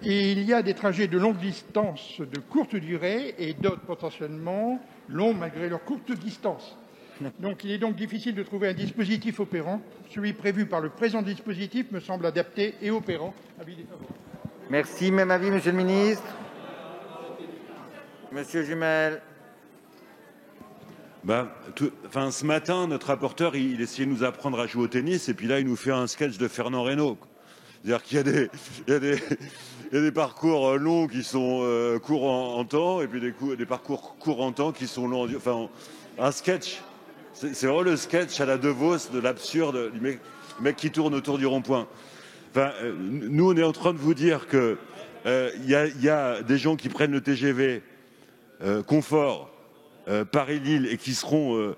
Et il y a des trajets de longue distance de courte durée et d'autres potentiellement longs malgré leur courte distance. Donc il est donc difficile de trouver un dispositif opérant. Celui prévu par le présent dispositif me semble adapté et opérant. Avis défavorable. Merci. Même avis, Monsieur le Ministre. Monsieur Jumel. Ce matin, notre rapporteur, il essayait de nous apprendre à jouer au tennis, et puis là, il nous fait un sketch de Fernand Reynaud. C'est-à-dire qu'il y a des parcours longs qui sont courts en temps, et puis des parcours courts en temps qui sont longs. Enfin, un sketch. C'est vraiment le sketch à la De Vos de l'absurde, du mec qui tourne autour du rond-point. Enfin, nous, on est en train de vous dire que y a des gens qui prennent le TGV confort Paris-Lille et qui seront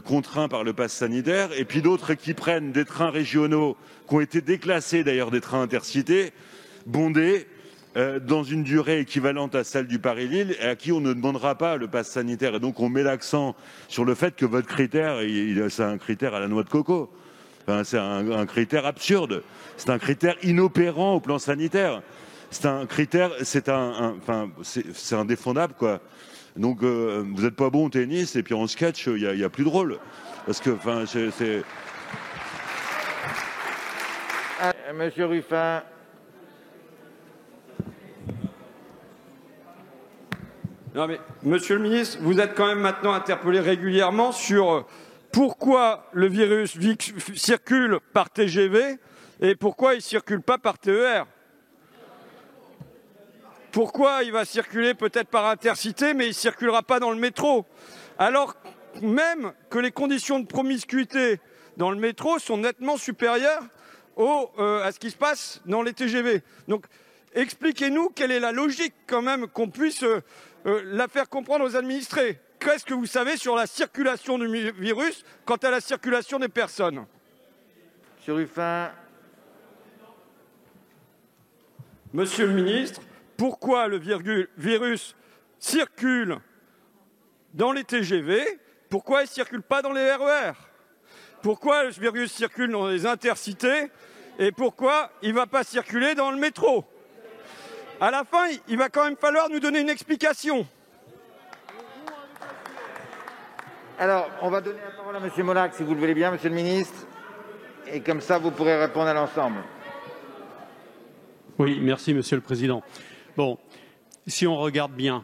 contraints par le pass sanitaire, et puis d'autres qui prennent des trains régionaux qui ont été déclassés d'ailleurs des trains intercités, bondés, dans une durée équivalente à celle du Paris-Lille, et à qui on ne demandera pas le pass sanitaire. Et donc on met l'accent sur le fait que votre critère, c'est un critère à la noix de coco. Enfin, c'est un critère absurde. C'est un critère inopérant au plan sanitaire. C'est un critère, c'est indéfendable, quoi. Donc vous n'êtes pas bon au tennis, et puis en sketch, il y a plus drôle. Parce que, enfin, c'est... Monsieur Ruffin. Non mais, Monsieur le Ministre, vous êtes quand même maintenant interpellé régulièrement sur pourquoi le virus circule par TGV et pourquoi il ne circule pas par TER. Pourquoi il va circuler peut-être par Intercité, mais il ne circulera pas dans le métro? Alors même que les conditions de promiscuité dans le métro sont nettement supérieures à ce qui se passe dans les TGV. Donc expliquez-nous quelle est la logique quand même qu'on puisse la faire comprendre aux administrés. Qu'est-ce que vous savez sur la circulation du virus quant à la circulation des personnes? Monsieur Ruffin. Monsieur le Ministre, pourquoi le virus circule dans les TGV? Pourquoi il ne circule pas dans les RER? Pourquoi le virus circule dans les intercités? Et pourquoi il ne va pas circuler dans le métro? À la fin, il va quand même falloir nous donner une explication. Alors, on va donner la parole à Monsieur Molac, si vous le voulez bien, Monsieur le Ministre. Et comme ça, vous pourrez répondre à l'ensemble. Oui, merci Monsieur le Président. Bon, si on regarde bien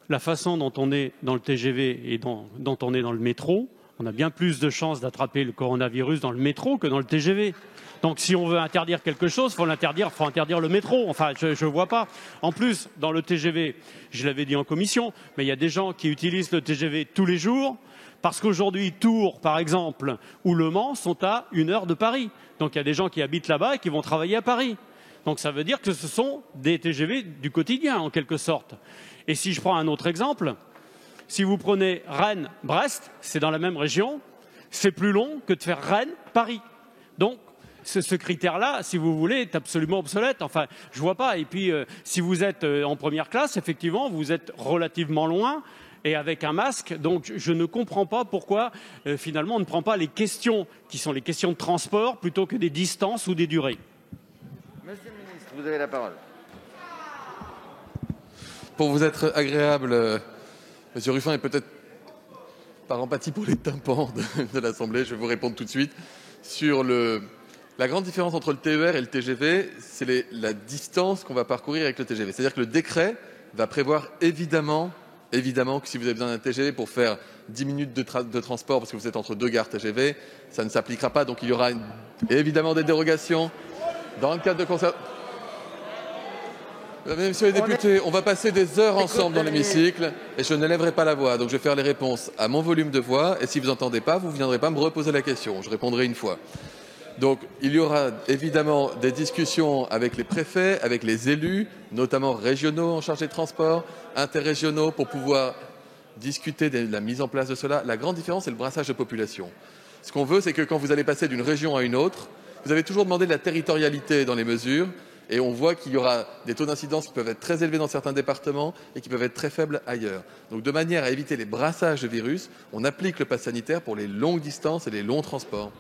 la façon dont on est dans le TGV et dont on est dans le métro, on a bien plus de chances d'attraper le coronavirus dans le métro que dans le TGV. Donc si on veut interdire quelque chose, faut interdire le métro. Enfin, je ne vois pas. En plus, dans le TGV, je l'avais dit en commission, mais il y a des gens qui utilisent le TGV tous les jours parce qu'aujourd'hui, Tours, par exemple, ou Le Mans sont à 1 heure de Paris. Donc il y a des gens qui habitent là-bas et qui vont travailler à Paris. Donc ça veut dire que ce sont des TGV du quotidien, en quelque sorte. Et si je prends un autre exemple, si vous prenez Rennes-Brest, c'est dans la même région, c'est plus long que de faire Rennes-Paris. Donc ce critère-là, si vous voulez, est absolument obsolète. Enfin, je vois pas. Et puis, si vous êtes en première classe, effectivement, vous êtes relativement loin et avec un masque. Donc, je ne comprends pas pourquoi, finalement, on ne prend pas les questions qui sont les questions de transport plutôt que des distances ou des durées. Monsieur le Ministre, vous avez la parole. Pour vous être agréable, Monsieur Ruffin, et peut-être par empathie pour les tympans de l'Assemblée, je vais vous répondre tout de suite sur la grande différence entre le TER et le TGV, c'est la distance qu'on va parcourir avec le TGV. C'est-à-dire que le décret va prévoir évidemment que si vous avez besoin d'un TGV pour faire 10 minutes de transport parce que vous êtes entre 2 gares TGV, ça ne s'appliquera pas. Donc il y aura évidemment des dérogations dans le cadre de concert. Mesdames et Messieurs les députés, on va passer des heures ensemble dans l'hémicycle et je ne lèverai pas la voix. Donc je vais faire les réponses à mon volume de voix et si vous n'entendez pas, vous ne viendrez pas me reposer la question. Je répondrai une fois. Donc il y aura évidemment des discussions avec les préfets, avec les élus, notamment régionaux en charge des transports, interrégionaux, pour pouvoir discuter de la mise en place de cela. La grande différence, c'est le brassage de population. Ce qu'on veut, c'est que quand vous allez passer d'une région à une autre, vous avez toujours demandé de la territorialité dans les mesures. Et on voit qu'il y aura des taux d'incidence qui peuvent être très élevés dans certains départements et qui peuvent être très faibles ailleurs. Donc de manière à éviter les brassages de virus, on applique le pass sanitaire pour les longues distances et les longs transports.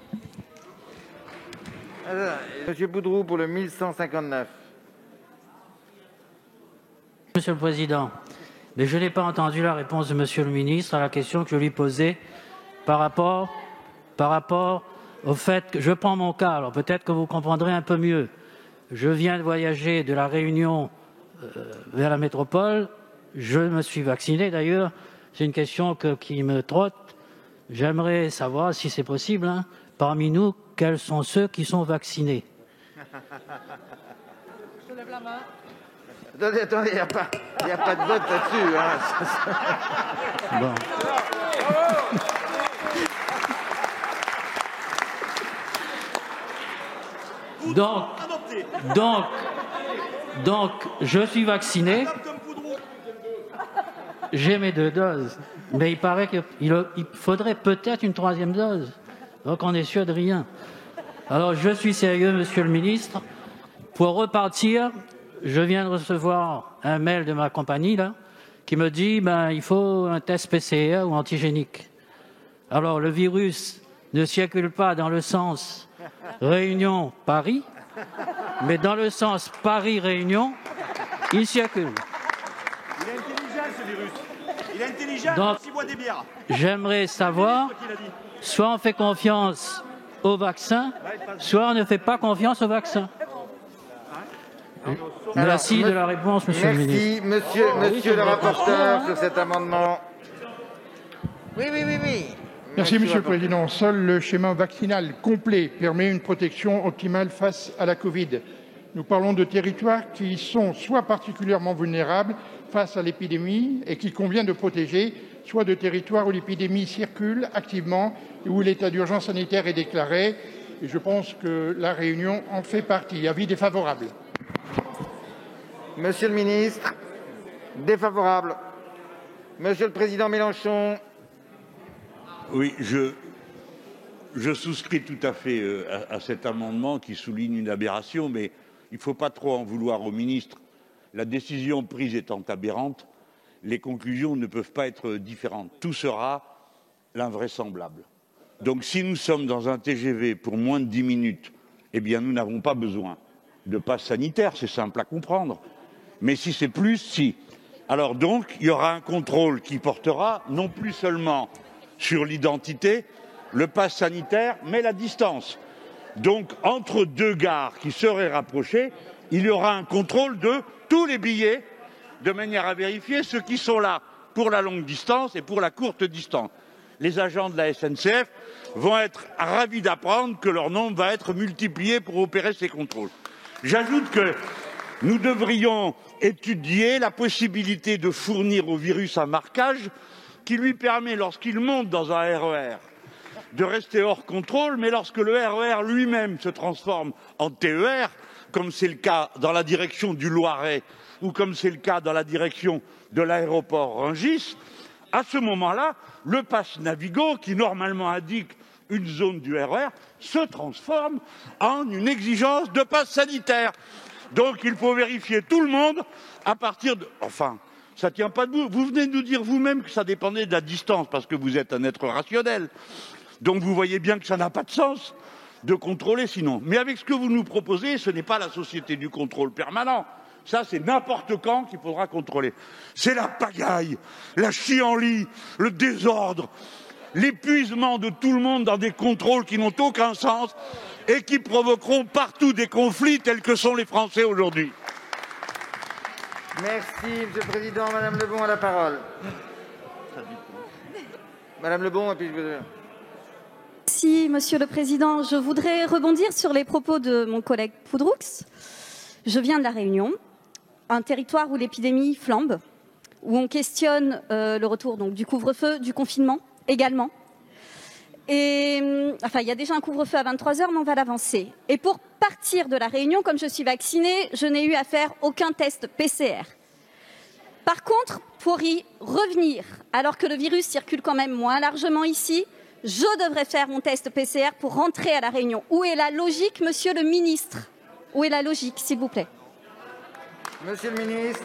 Monsieur Boudroux pour le 1159. Monsieur le Président. Mais je n'ai pas entendu la réponse de Monsieur le ministre à la question que je lui posais par rapport au fait que je prends mon cas. Alors peut-être que vous comprendrez un peu mieux. Je viens de voyager de la Réunion vers la métropole. Je me suis vacciné d'ailleurs. C'est une question qui me trotte. J'aimerais savoir, si c'est possible, parmi nous, quels sont ceux qui sont vaccinés. Je lève la main. Attendez, il n'y a pas de vote là-dessus. Bon. Donc, je suis vacciné. J'ai mes 2 doses. Mais il paraît qu'il faudrait peut-être une 3e dose. Donc, on est sûr de rien. Alors, je suis sérieux, Monsieur le ministre. Pour repartir, je viens de recevoir un mail de ma compagnie, là, qui me dit il faut un test PCR ou antigénique. Alors, le virus ne circule pas dans le sens Réunion-Paris, mais dans le sens Paris-Réunion, il circule. Il est intelligent, ce virus. Il est intelligent, Donc, il boit des bières. J'aimerais savoir, soit on fait confiance au vaccin, soit on ne fait pas confiance au vaccin. Merci de la réponse, Monsieur le ministre. Merci, monsieur le rapporteur, sur cet amendement. Oui. Merci, Monsieur le Président. Seul le schéma vaccinal complet permet une protection optimale face à la Covid. Nous parlons de territoires qui sont soit particulièrement vulnérables face à l'épidémie et qu'il convient de protéger, soit de territoires où l'épidémie circule activement et où l'état d'urgence sanitaire est déclaré. Et je pense que la Réunion en fait partie. Avis défavorable. Monsieur le ministre, défavorable. Monsieur le Président Mélenchon. Oui, je souscris tout à fait à cet amendement qui souligne une aberration, mais il ne faut pas trop en vouloir au ministre. La décision prise étant aberrante, les conclusions ne peuvent pas être différentes. Tout sera l'invraisemblable. Donc si nous sommes dans un TGV pour moins de 10 minutes, eh bien nous n'avons pas besoin de passe sanitaire, c'est simple à comprendre. Mais si c'est plus, si. Alors donc, il y aura un contrôle qui portera non plus seulement sur l'identité, le pass sanitaire, mais la distance. Donc, entre 2 gares qui seraient rapprochées, il y aura un contrôle de tous les billets, de manière à vérifier ceux qui sont là pour la longue distance et pour la courte distance. Les agents de la SNCF vont être ravis d'apprendre que leur nombre va être multiplié pour opérer ces contrôles. J'ajoute que nous devrions étudier la possibilité de fournir au virus un marquage qui lui permet, lorsqu'il monte dans un RER, de rester hors contrôle, mais lorsque le RER lui-même se transforme en TER, comme c'est le cas dans la direction du Loiret ou comme c'est le cas dans la direction de l'aéroport Rungis, à ce moment-là, le pass Navigo, qui normalement indique une zone du RER, se transforme en une exigence de pass sanitaire. Donc il faut vérifier tout le monde à partir de... Enfin, ça ne tient pas debout. Vous venez de nous dire vous-même que ça dépendait de la distance, parce que vous êtes un être rationnel. Donc vous voyez bien que ça n'a pas de sens de contrôler sinon. Mais avec ce que vous nous proposez, ce n'est pas la société du contrôle permanent. Ça, c'est n'importe quand qu'il faudra contrôler. C'est la pagaille, la chienlit, le désordre, l'épuisement de tout le monde dans des contrôles qui n'ont aucun sens et qui provoqueront partout des conflits tels que sont les Français aujourd'hui. Merci, Monsieur le Président. Madame Lebon a la parole. Madame Lebon, et puis je veux... Merci, Monsieur le Président. Je voudrais rebondir sur les propos de mon collègue Poudroux. Je viens de La Réunion, un territoire où l'épidémie flambe, où on questionne le retour donc, du couvre-feu, du confinement également. Et enfin, il y a déjà un couvre-feu à 23h, mais on va l'avancer. Et pour partir de La Réunion, comme je suis vaccinée, je n'ai eu à faire aucun test PCR. Par contre, pour y revenir, alors que le virus circule quand même moins largement ici, je devrais faire mon test PCR pour rentrer à La Réunion. Où est la logique, Monsieur le Ministre? Où est la logique, s'il vous plaît? Monsieur le Ministre.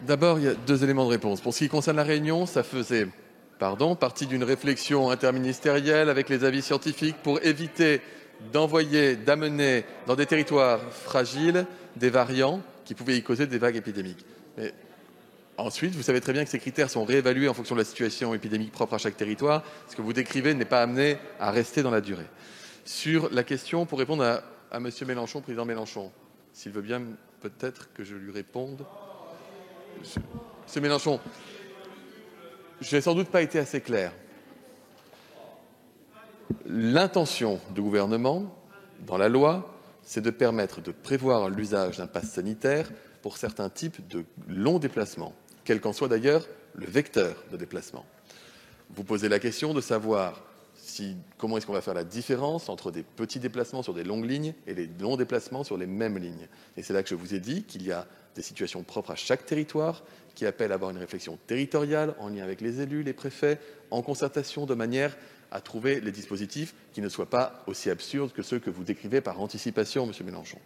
D'abord, il y a 2 éléments de réponse. Pour ce qui concerne La Réunion, ça faisait partie d'une réflexion interministérielle avec les avis scientifiques pour éviter d'amener dans des territoires fragiles des variants qui pouvaient y causer des vagues épidémiques. Mais ensuite, vous savez très bien que ces critères sont réévalués en fonction de la situation épidémique propre à chaque territoire. Ce que vous décrivez n'est pas amené à rester dans la durée. Sur la question, pour répondre à M. Mélenchon, président Mélenchon, s'il veut bien peut-être que je lui réponde. M. Mélenchon, je n'ai sans doute pas été assez clair. L'intention du gouvernement, dans la loi, c'est de permettre de prévoir l'usage d'un pass sanitaire pour certains types de longs déplacements, quel qu'en soit d'ailleurs le vecteur de déplacement. Vous posez la question de savoir comment est-ce qu'on va faire la différence entre des petits déplacements sur des longues lignes et les longs déplacements sur les mêmes lignes. Et c'est là que je vous ai dit qu'il y a des situations propres à chaque territoire qui appellent à avoir une réflexion territoriale en lien avec les élus, les préfets, en concertation de manière à trouver les dispositifs qui ne soient pas aussi absurdes que ceux que vous décrivez par anticipation, M. Mélenchon.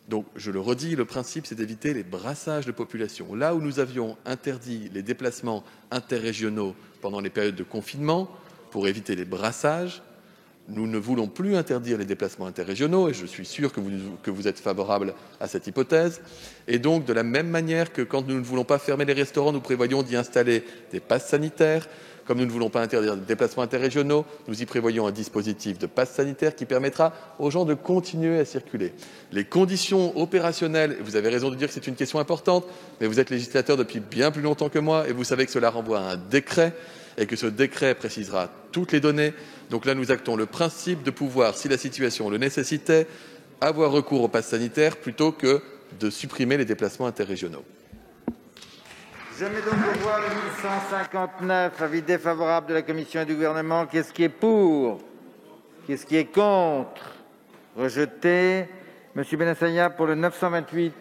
Donc, je le redis, le principe, c'est d'éviter les brassages de population. Là où nous avions interdit les déplacements interrégionaux pendant les périodes de confinement, pour éviter les brassages, nous ne voulons plus interdire les déplacements interrégionaux, et je suis sûr que vous êtes favorable à cette hypothèse. Et donc, de la même manière que quand nous ne voulons pas fermer les restaurants, nous prévoyons d'y installer des passes sanitaires. Comme nous ne voulons pas interdire les déplacements interrégionaux, nous y prévoyons un dispositif de passe sanitaire qui permettra aux gens de continuer à circuler. Les conditions opérationnelles, vous avez raison de dire que c'est une question importante, mais vous êtes législateur depuis bien plus longtemps que moi et vous savez que cela renvoie à un décret et que ce décret précisera toutes les données. Donc là, nous actons le principe de pouvoir, si la situation le nécessitait, avoir recours au pass sanitaire plutôt que de supprimer les déplacements interrégionaux. Je mets donc au voie le 1159, avis défavorable de la Commission et du Gouvernement. Qu'est-ce qui est pour? Qu'est-ce qui est contre? Rejeté. Monsieur Benassaïa pour le 928.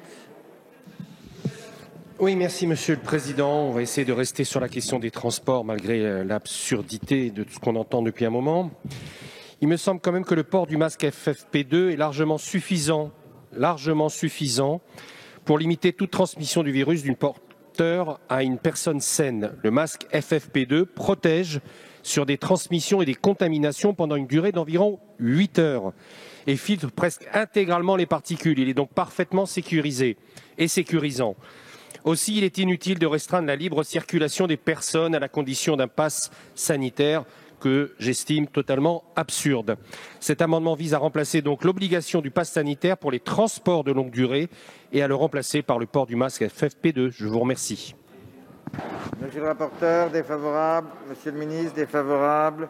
Oui, merci Monsieur le Président. On va essayer de rester sur la question des transports malgré l'absurdité de tout ce qu'on entend depuis un moment. Il me semble quand même que le port du masque FFP2 est largement suffisant pour limiter toute transmission du virus d'une porteur à une personne saine. Le masque FFP2 protège sur des transmissions et des contaminations pendant une durée d'environ 8 heures et filtre presque intégralement les particules. Il est donc parfaitement sécurisé et sécurisant. Aussi, il est inutile de restreindre la libre circulation des personnes à la condition d'un pass sanitaire que j'estime totalement absurde. Cet amendement vise à remplacer donc l'obligation du pass sanitaire pour les transports de longue durée et à le remplacer par le port du masque FFP2. Je vous remercie. Monsieur le rapporteur, défavorable. Monsieur le ministre, défavorable.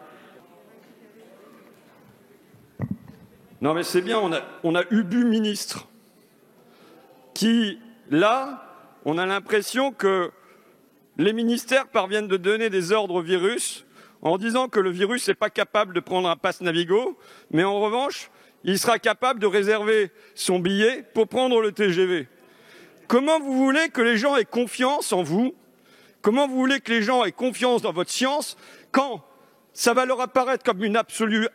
Non mais c'est bien, on a Ubu ministre qui, là, on a l'impression que les ministères parviennent de donner des ordres au virus en disant que le virus n'est pas capable de prendre un pass Navigo, mais en revanche, il sera capable de réserver son billet pour prendre le TGV. Comment vous voulez que les gens aient confiance en vous? Comment vous voulez que les gens aient confiance dans votre science quand ça va leur apparaître comme une absolue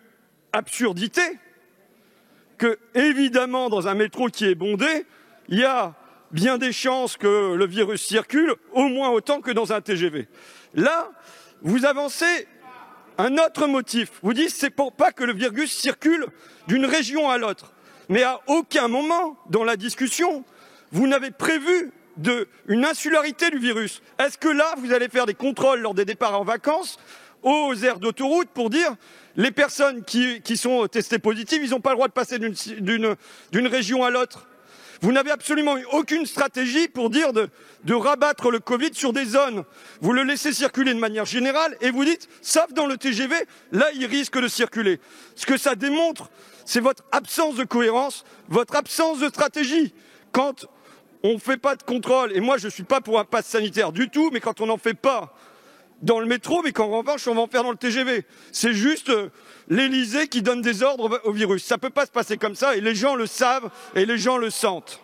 absurdité que, évidemment, dans un métro qui est bondé, il y a bien des chances que le virus circule, au moins autant que dans un TGV. Là, vous avancez un autre motif. Vous dites c'est pour pas que le virus circule d'une région à l'autre. Mais à aucun moment dans la discussion, vous n'avez prévu une insularité du virus. Est-ce que là, vous allez faire des contrôles lors des départs en vacances aux aires d'autoroute pour dire les personnes qui sont testées positives, ils n'ont pas le droit de passer d'une région à l'autre? Vous n'avez absolument aucune stratégie pour dire de rabattre le Covid sur des zones. Vous le laissez circuler de manière générale et vous dites, sauf dans le TGV, là il risque de circuler. Ce que ça démontre, c'est votre absence de cohérence, votre absence de stratégie. Quand on ne fait pas de contrôle, et moi je ne suis pas pour un pass sanitaire du tout, mais quand on n'en fait pas dans le métro, mais qu'en revanche on va en faire dans le TGV. C'est juste l'Élysée qui donne des ordres au virus. Ça ne peut pas se passer comme ça et les gens le savent et les gens le sentent.